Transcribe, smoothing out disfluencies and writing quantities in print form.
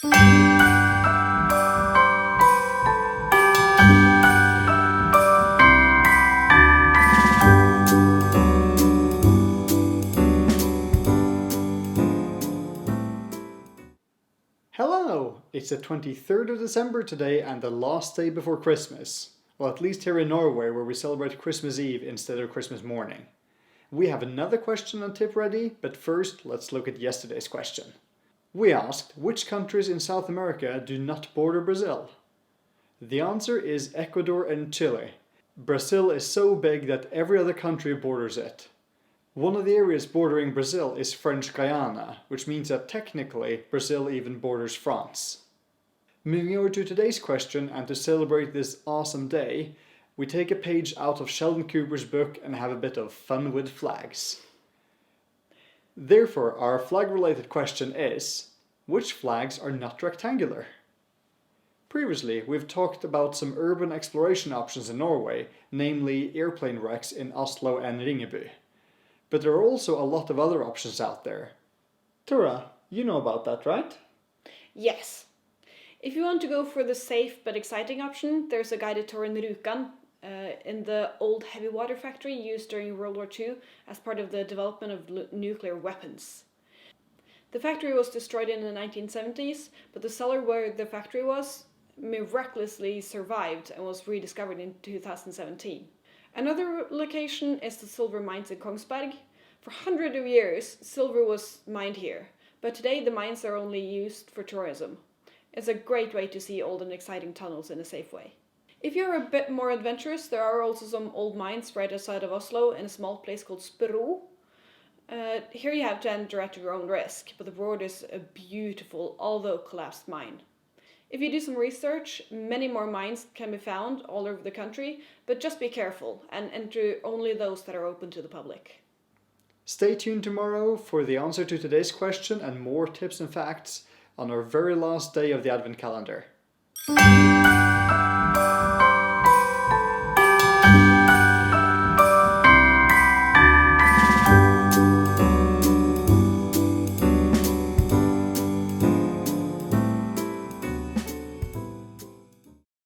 Hello! It's the 23rd of December today and the last day before Christmas. Well, at least here in Norway, where we celebrate Christmas Eve instead of Christmas morning. We have another question and tip ready, but first let's look at yesterday's question. We asked, which countries in South America do not border Brazil? The answer is Ecuador and Chile. Brazil is so big that every other country borders it. One of the areas bordering Brazil is French Guiana, which means that technically Brazil even borders France. Moving over to today's question, and to celebrate this awesome day, we take a page out of Sheldon Cooper's book and have a bit of fun with flags. Therefore, our flag-related question is, which flags are not rectangular? Previously, we've talked about some urban exploration options in Norway, namely airplane wrecks in Oslo and Ringebu. But there are also a lot of other options out there. Tora, you know about that, right? Yes. If you want to go for the safe but exciting option, there's a guided tour in Rjukan, in the old heavy water factory used during World War II as part of the development of nuclear weapons. The factory was destroyed in the 1970s, but the cellar where the factory was miraculously survived and was rediscovered in 2017. Another location is the silver mines in Kongsberg. For hundreds of years, silver was mined here, but today the mines are only used for tourism. It's a great way to see old and exciting tunnels in a safe way. If you're a bit more adventurous, there are also some old mines right outside of Oslo in a small place called Spro. Here you have to enter at your own risk, but the road is a beautiful, although collapsed mine. If you do some research, many more mines can be found all over the country, but just be careful and enter only those that are open to the public. Stay tuned tomorrow for the answer to today's question and more tips and facts on our very last day of the Advent calendar.